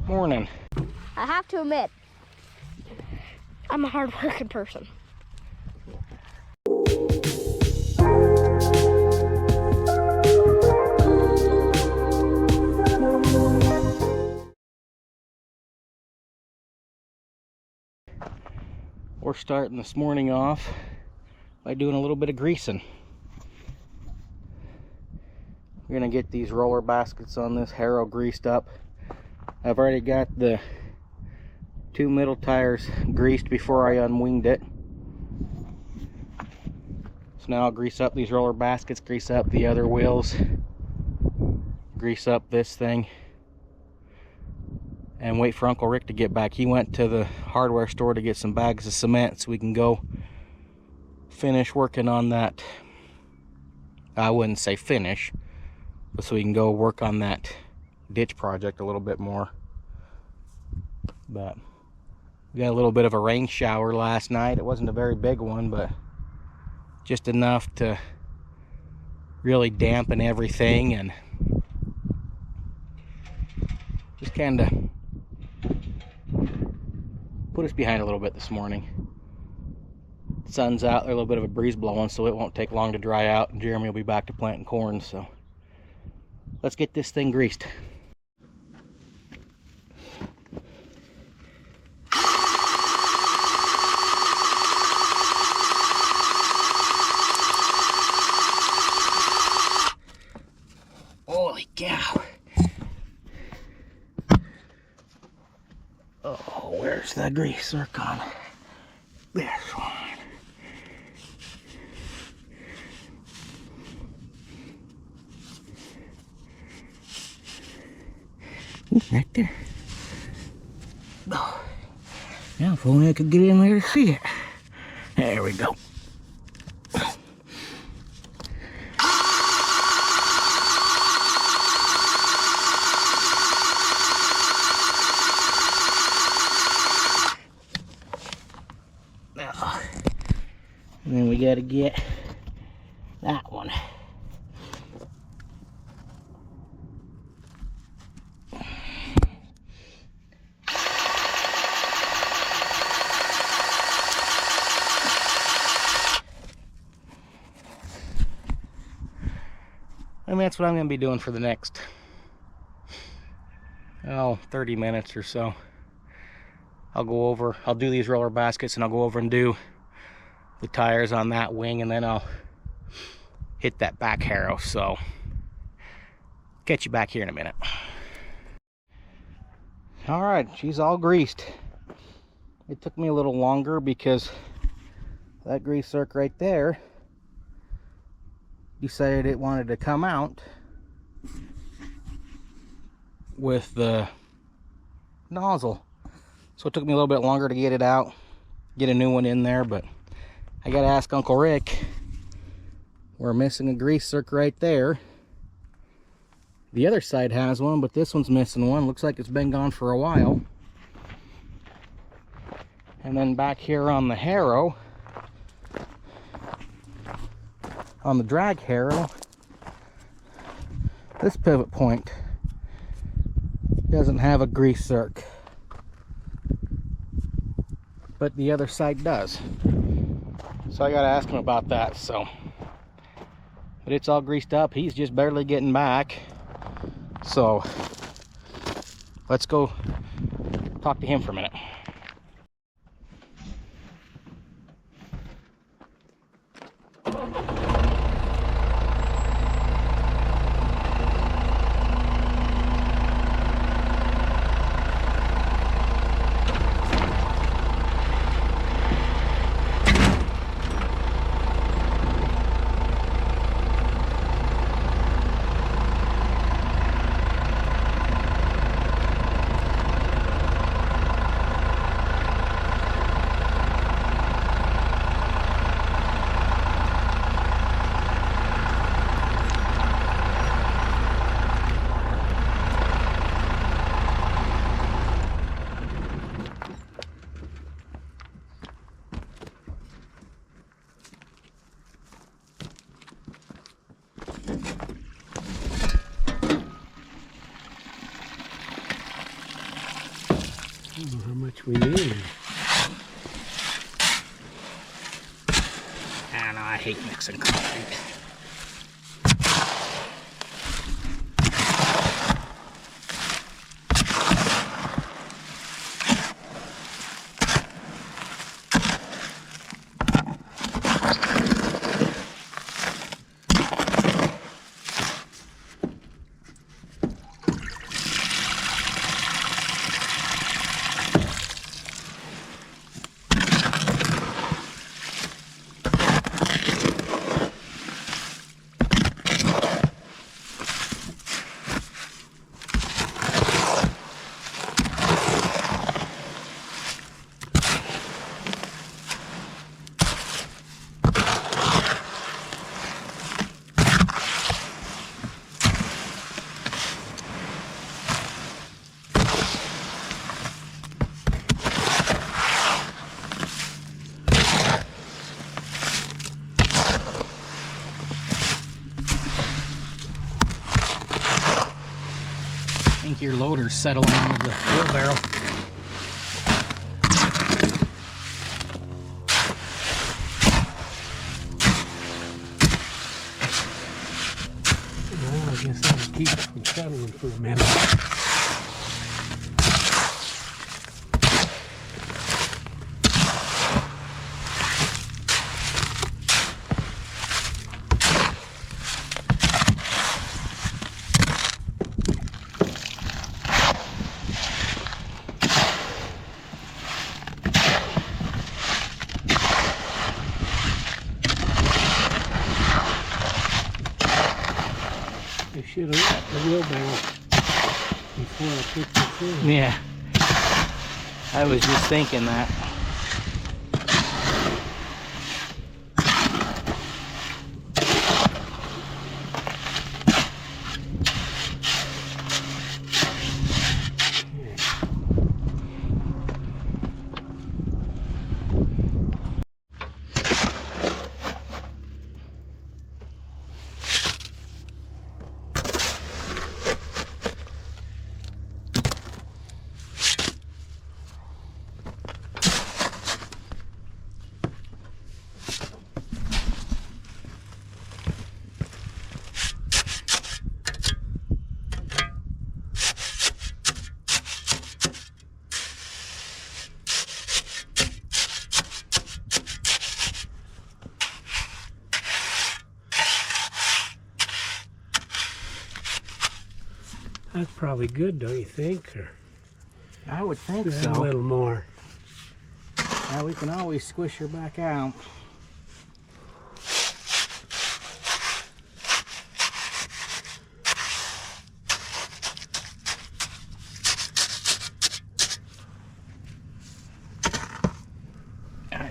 Morning. I have to admit, I'm a hard-working person. We're starting this morning off by doing a little bit of greasing. We're gonna get these roller baskets on this harrow greased up. I've already got the 2 middle tires greased before I unwinged it. So now I'll grease up these roller baskets, grease up the other wheels, grease up this thing, and wait for Uncle Rick to get back. He went to the hardware store to get some bags of cement so we can go finish working on that. I wouldn't say finish, but so we can go work on that ditch project a little bit more. But we got a little bit of a rain shower last night. It wasn't a very big one, but just enough to really dampen everything and just kind of put us behind a little bit this morning. The sun's out, there's a little bit of a breeze blowing, so it won't take long to dry out, and Jeremy will be back to planting corn. So let's get this thing greased. Holy cow. Oh, where's the greaser gone? This one. Right there. Oh. Now, if only I could get in there to see it. There we go. And then we got to get that one. And that's what I'm going to be doing for the next 30 minutes or so. I'll do these roller baskets, and I'll go over and do the tires on that wing, and then I'll hit that back harrow. So catch you back here in a minute. All right, she's all greased. It took me a little longer because that grease zerk right there decided it wanted to come out with the nozzle. So it took me a little bit longer to get it out, get a new one in there, but I gotta ask Uncle Rick. We're missing a grease zerk right there. The other side has one, but this one's missing one. Looks like it's been gone for a while. And then back here on the harrow, on the drag harrow, this pivot point doesn't have a grease zerk, but the other side does. So I gotta ask him about that. So, but it's all greased up. He's just barely getting back. So let's go talk to him for a minute. don't know how much we need. I don't know, I hate mixing concrete. I think your loader's settling into the wheelbarrow. Well, I guess that'll keep it from settling for a minute. I should have left the wheelbarrow before I put this in. Yeah. I was just thinking that. That's probably good, don't you think? Or I would think a so. little more. Well, we can always squish her back out.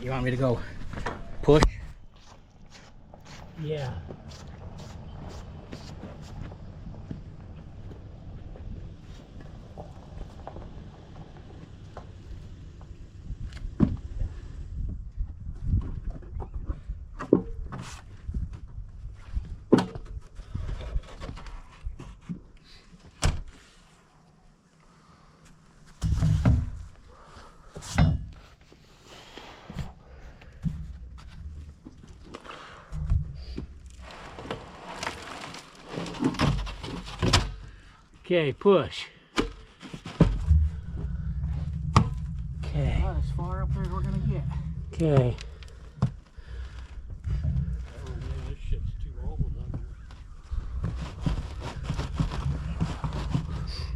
You want me to go push? Yeah. Okay, push. Okay. Not as far up there as we're gonna get. Okay.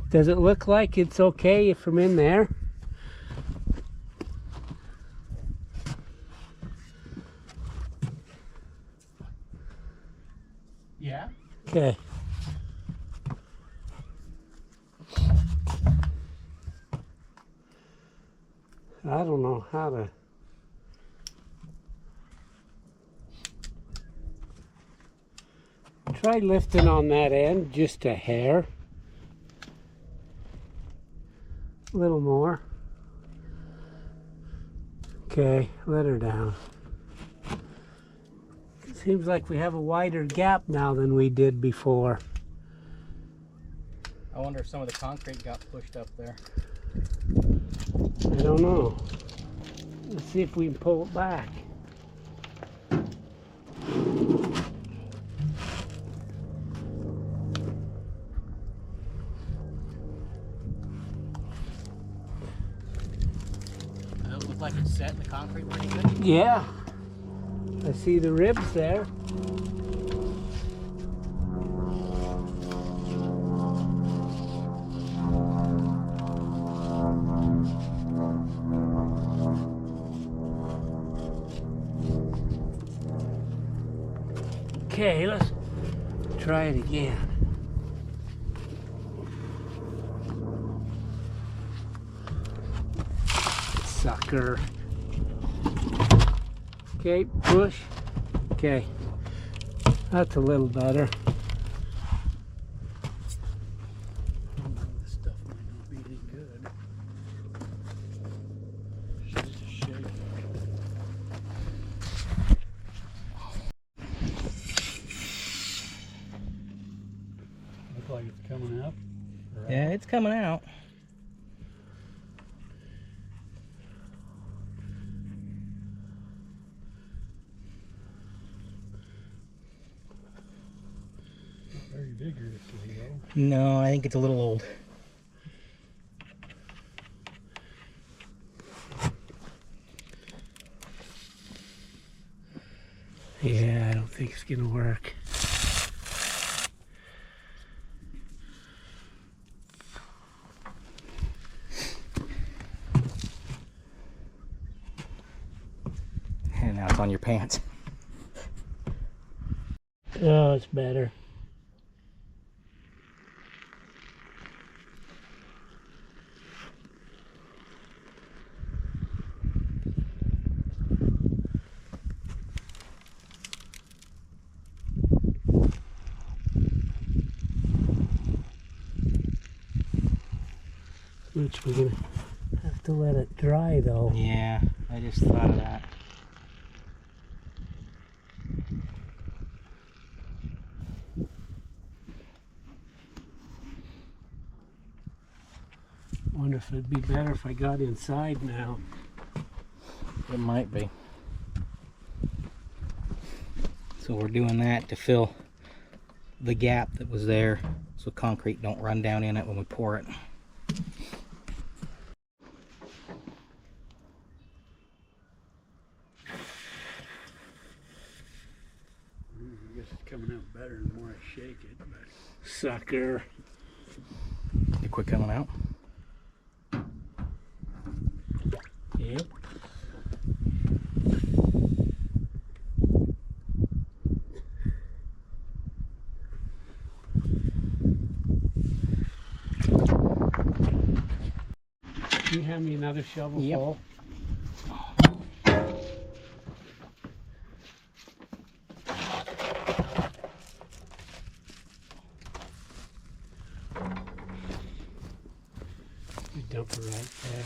Does it look like it's okay from in there? Yeah. Okay. I don't know how to. Try lifting on that end just a hair. A little more. Okay, let her down. It seems like we have a wider gap now than we did before. I wonder if some of the concrete got pushed up there. I don't know. Let's see if we can pull it back. Does it look like it's set in the concrete pretty good? Yeah. I see the ribs there. Okay, let's try it again. Sucker. Okay, push. Okay, that's a little better. This stuff might not be any good. It's just a shake. Looks like it's coming up. Yeah, it's coming out. Very vigorously, though. No, I think it's a little old. Yeah, I don't think it's gonna work. And now it's on your pants. Oh, it's better. Which we're gonna have to let it dry though. Yeah, I just thought of that. Wonder if it'd be better if I got inside now. It might be. So we're doing that to fill the gap that was there so concrete don't run down in it when we pour it. I guess it's coming out better the more I shake it, but... Sucker. It quit coming out. Yep. Can you hand me another shovel Yep. full? You dump it right there.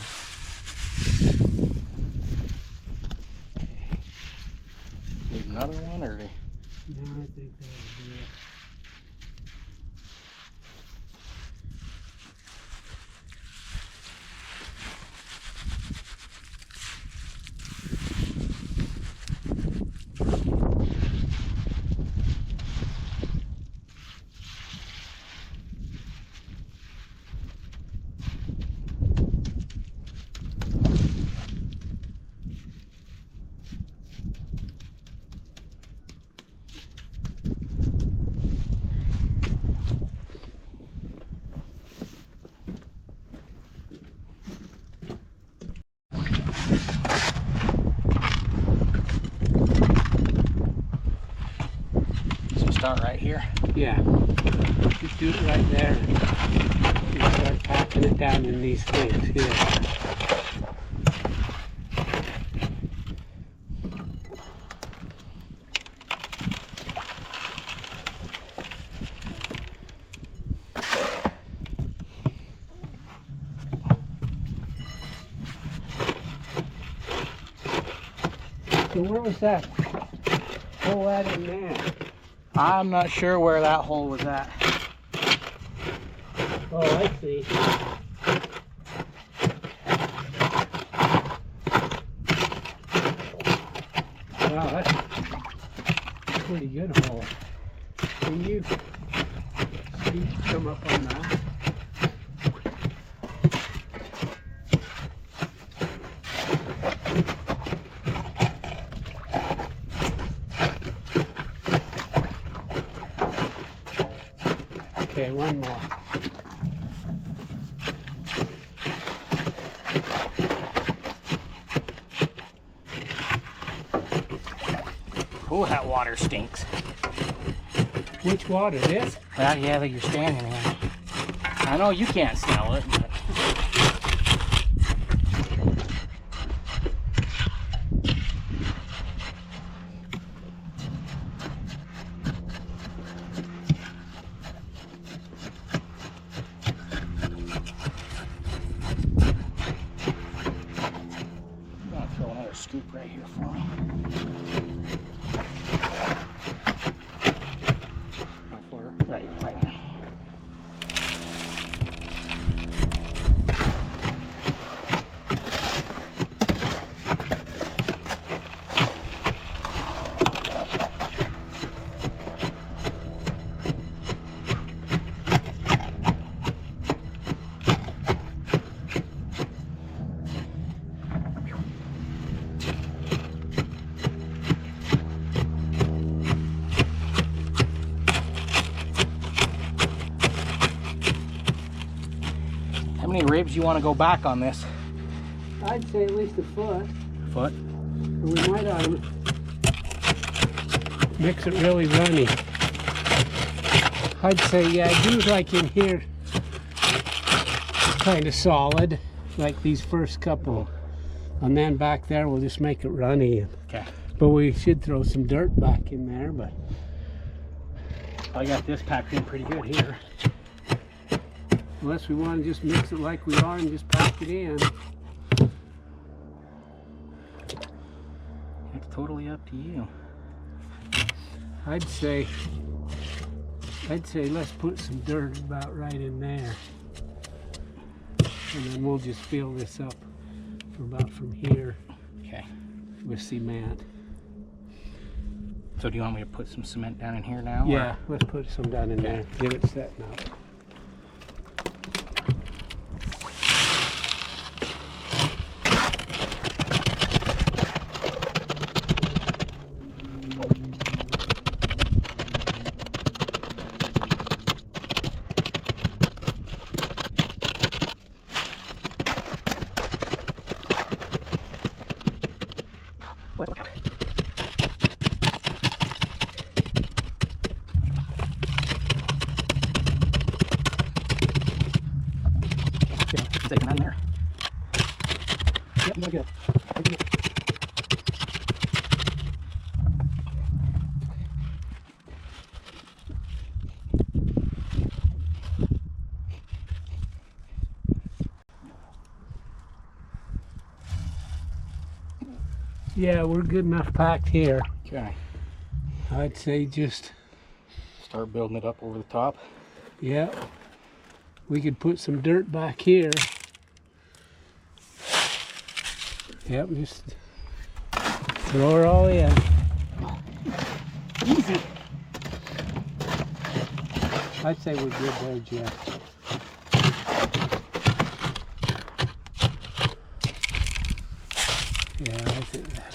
Need another one or? No, I think that'll do it. So start right here. Yeah, just do it right there and start packing it down in these things here. So where was that? Pull that in there. I'm not sure where that hole was at. Oh, I see. Okay, one more. Oh, that water stinks. Which water? This? Well, yeah, that you're standing in. I know you can't smell it, but... I'm gonna throw another scoop right here for me. Right now. How many ribs you want to go back on this? I'd say at least a foot. Foot? We might ought to mix it really runny. I'd say, yeah, do like in here, kind of solid, like these first couple. And then back there, we'll just make it runny. Okay. But we should throw some dirt back in there, but... I got this packed in pretty good here. Unless we want to just mix it like we are and just pack it in. It's totally up to you. I'd say let's put some dirt about right in there. And then we'll just fill this up from here. Okay. With cement. So do you want me to put some cement down in here now? Yeah, let's put some down in there. Get it set now. Taking on there. Yep, look at it. Yeah, we're good enough packed here. Okay. I'd say just, Start building it up over the top. yeah, we could put some dirt back here. Yep, just throw her all in. Easy. I'd say we're good there, Jeff. Yeah, I think that.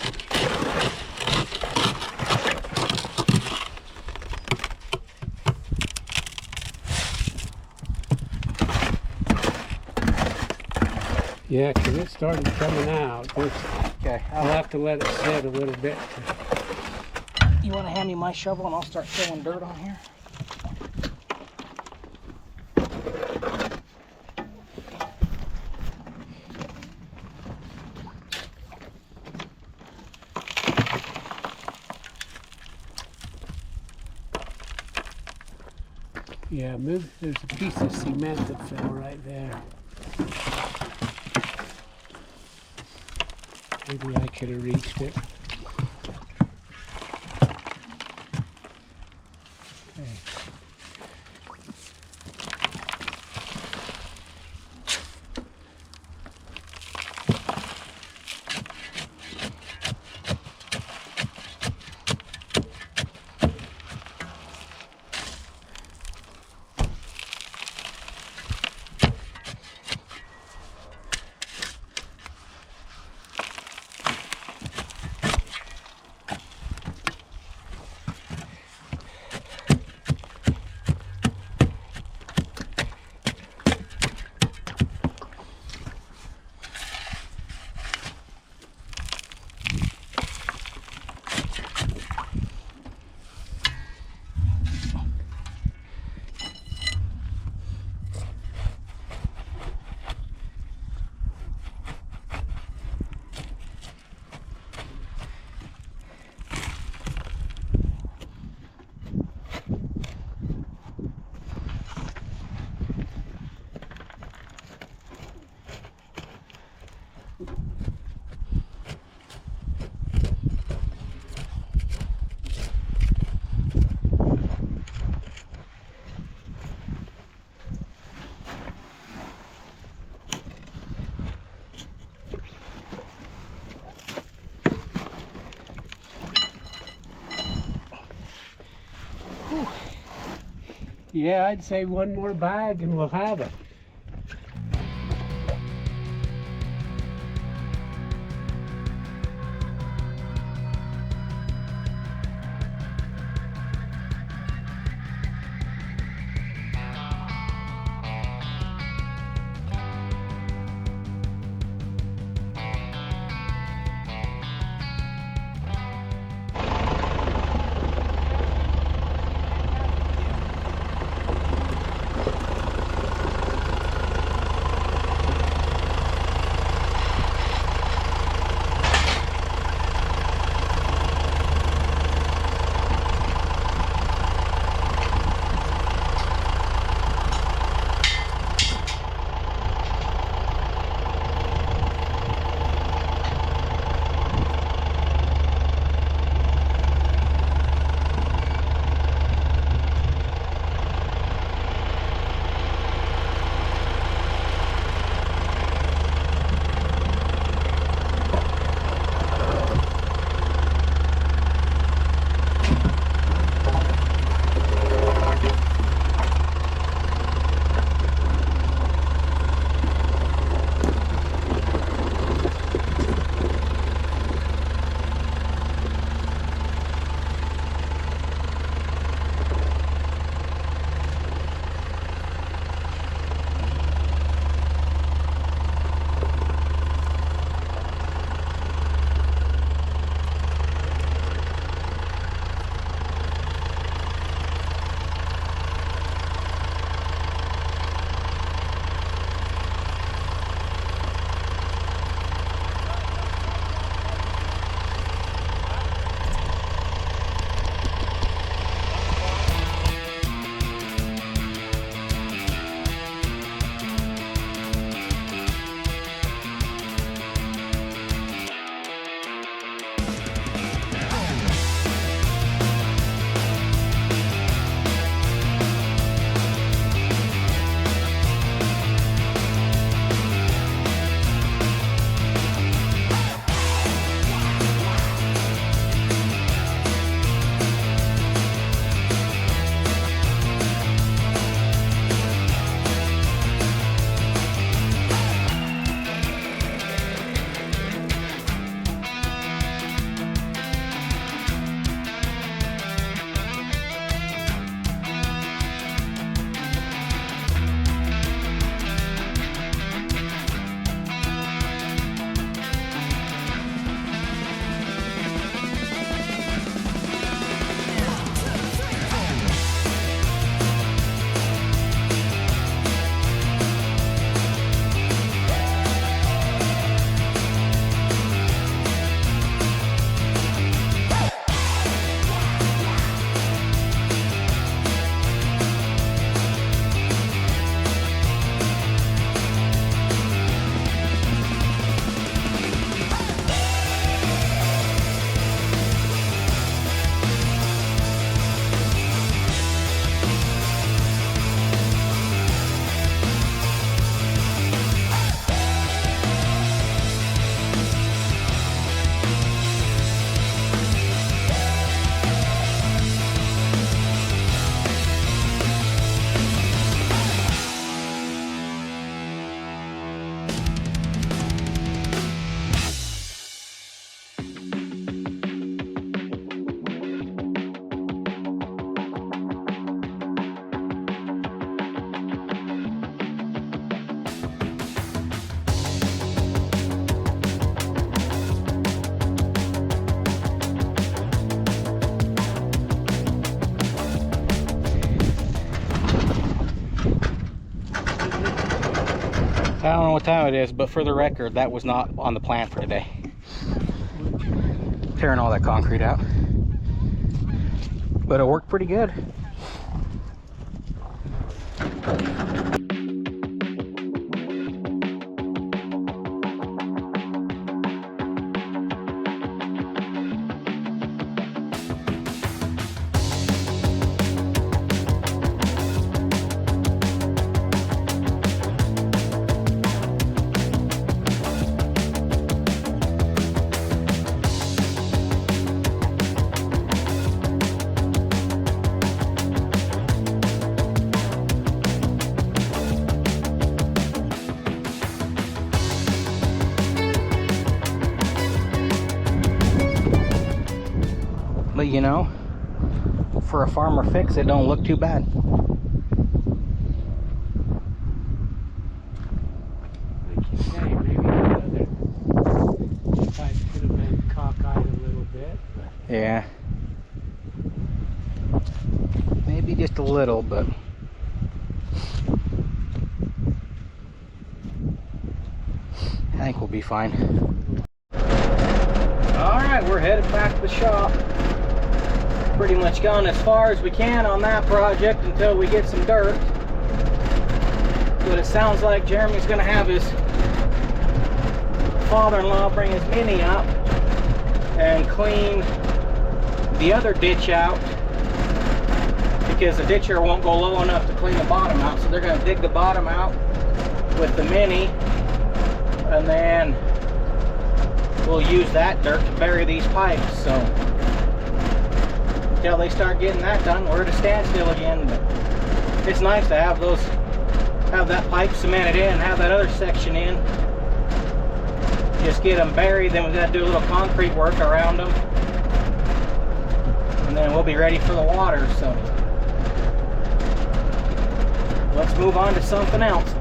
Yeah, because it started coming out. Okay. I'll have to let it sit a little bit. You want to hand me my shovel and I'll start throwing dirt on here? Yeah, there's a piece of cement that fell right there. Maybe I could have reached it. Okay. Yeah, I'd say one more bag and we'll have it. I don't know what time it is, but for the record, that was not on the plan for today. Tearing all that concrete out. But it worked pretty good. you know. For a farmer fix, it don't look too bad. Like you say, maybe the other pipe could have been cockeyed a little bit. But Yeah. Maybe just a little, but I think we'll be fine. Alright, we're headed back to the shop. Pretty much gone as far as we can on that project until we get some dirt. But it sounds like Jeremy's going to have his father-in-law bring his mini up and clean the other ditch out, because the ditcher won't go low enough to clean the bottom out. So they're going to dig the bottom out with the mini, and then we'll use that dirt to bury these pipes. So until they start getting that done, we're at a standstill again. But it's nice to have that pipe cemented in, have that other section in. Just get them buried, then we got to do a little concrete work around them, and then we'll be ready for the water. So let's move on to something else.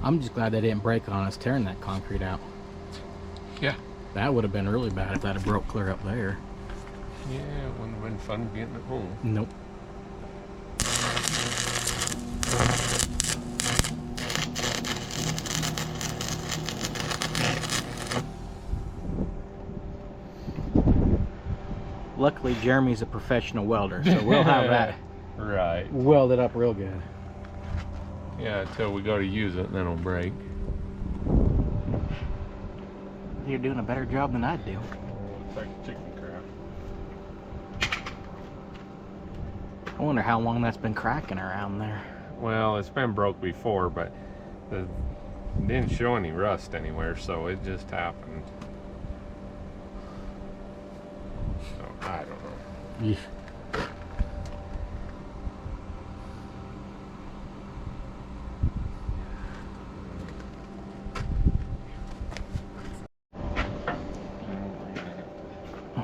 I'm just glad they didn't break on us tearing that concrete out. yeah. That would have been really bad if that had broke clear up there. Yeah, it wouldn't have been fun getting it home. Nope. Luckily, Jeremy's a professional welder, so we'll have that Right. welded up real good. Yeah, until we go to use it, then it'll break. You're doing a better job than I do. It's like chicken crap. I wonder how long that's been cracking around there. Well, it's been broke before, but it didn't show any rust anywhere, so it just happened. So, I don't know. Yeah.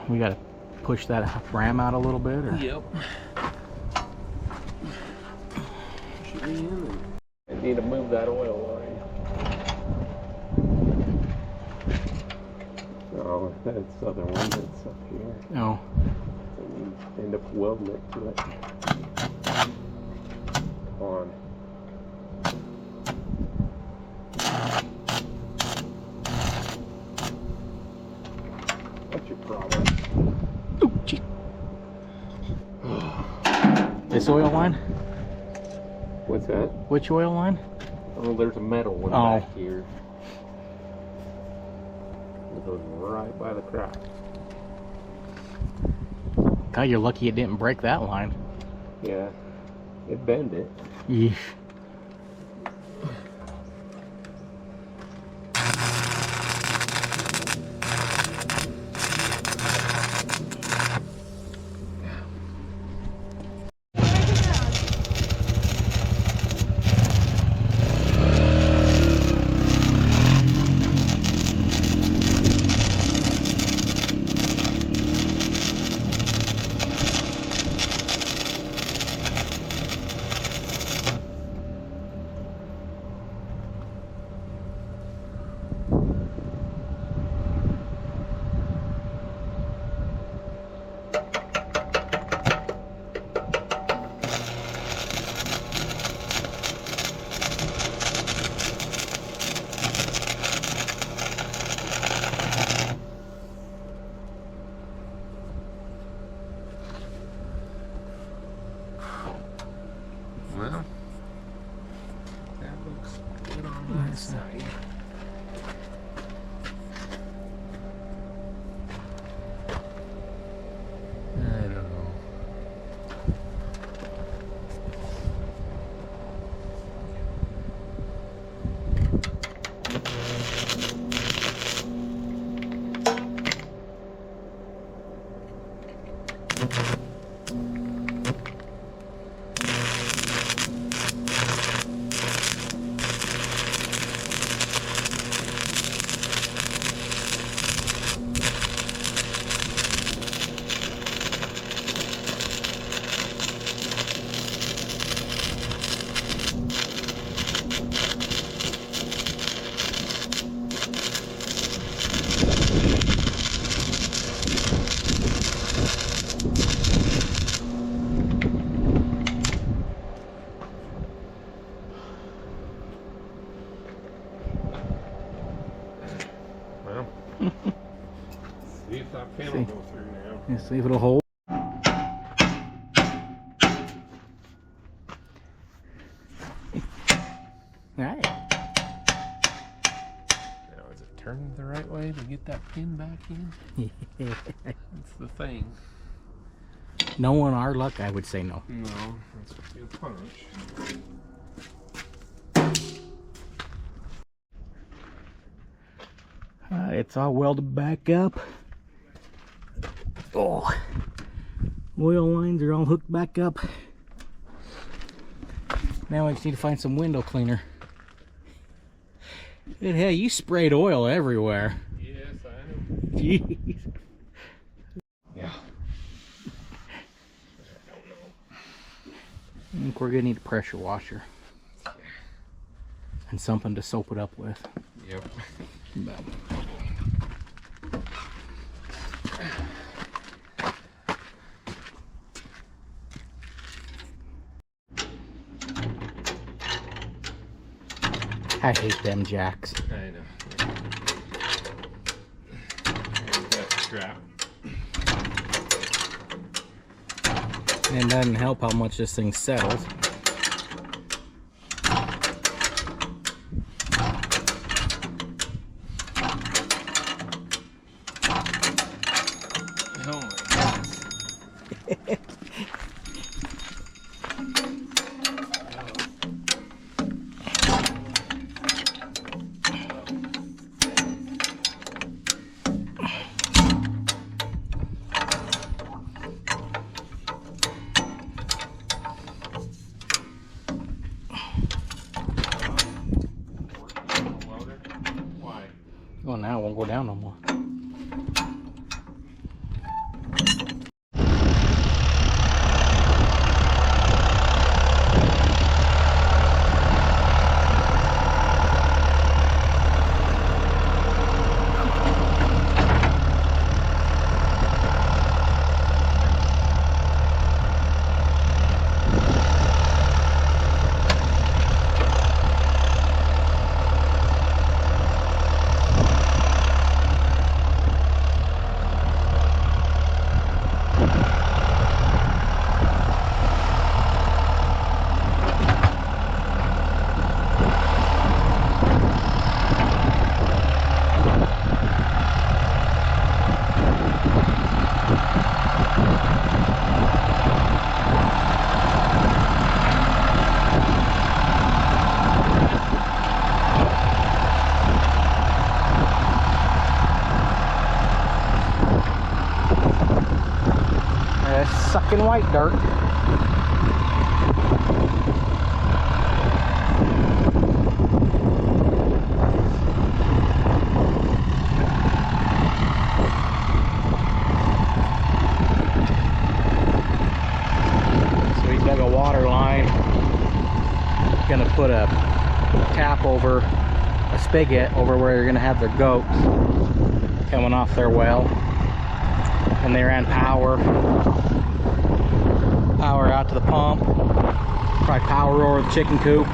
We gotta push that ram out a little bit, or? Yep. I need to move that oil line. Oh, that's the other one that's up here. No. So we end up welding it to it. Come on. What's your problem? Ooh, gee. This oil line? What's that? Which oil line? Oh, there's a metal one Oh. back here. It goes right by the crack. God, you're lucky it didn't break that line. Yeah, it bent it. Yeesh. Well, see if that pin will go through now. Let's see if it'll hold. Alright. Now, is it turned the right way to get that pin back in? That's the thing. Knowing our luck, I would say no. No, that's a good punch. It's all welded back up. Oh, oil lines are all hooked back up. Now I just need to find some window cleaner. Good hell, you sprayed oil everywhere. Yes, I know. Jeez. Yeah. I think we're gonna need a pressure washer and something to soap it up with. Yep. But I hate them jacks. I know. There's that strap. And it doesn't help how much this thing settles. Oh my goodness. Well, now it won't go down no more. Sucking white dirt. So he's dug a water line. Gonna put a tap over a spigot over where you're gonna have their goats coming off their well. And they ran power out to the pump, probably power over the chicken coop.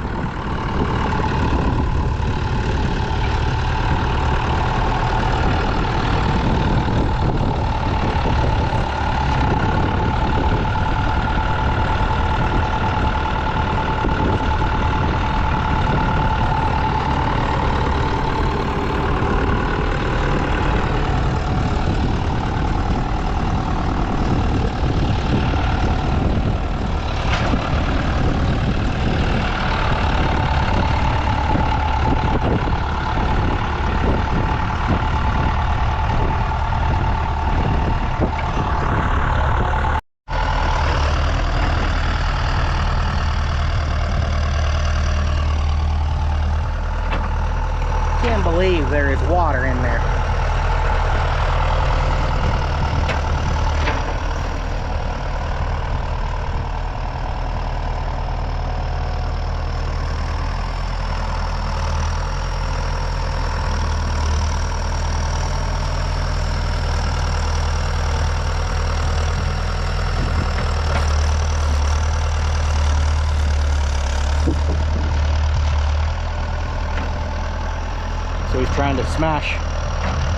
to smash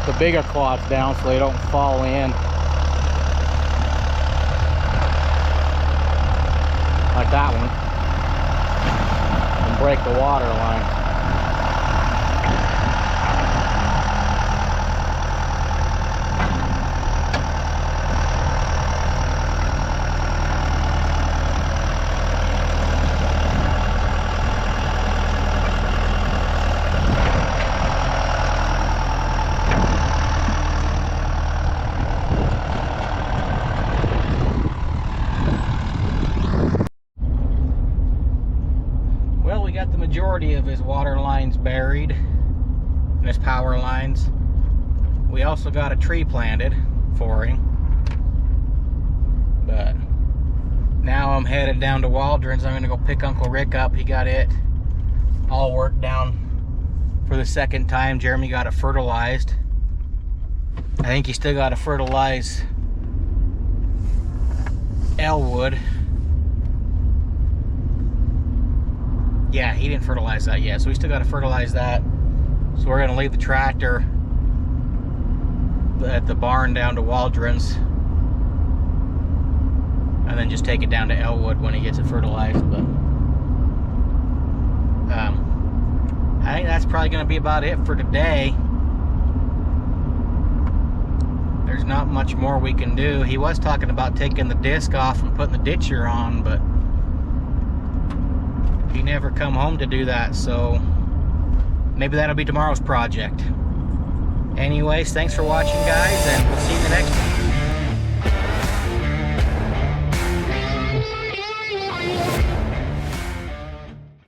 the bigger clods down so they don't fall in. Like that one. And break the water line. Well, we got the majority of his water lines buried and his power lines. We also got a tree planted for him. But now I'm headed down to Waldron's. I'm gonna go pick Uncle Rick up. He got it all worked down for the second time. Jeremy got it fertilized. I think he still got to fertilize Elwood. Yeah, he didn't fertilize that yet, so we still got to fertilize that. So we're gonna leave the tractor at the barn down to Waldron's, and then just take it down to Elwood when he gets it fertilized. But I think that's probably gonna be about it for today. There's not much more we can do. He was talking about taking the disc off and putting the ditcher on, but he never come home to do that, so maybe that'll be tomorrow's project. Anyways, thanks for watching, guys, and we'll see you in the next one.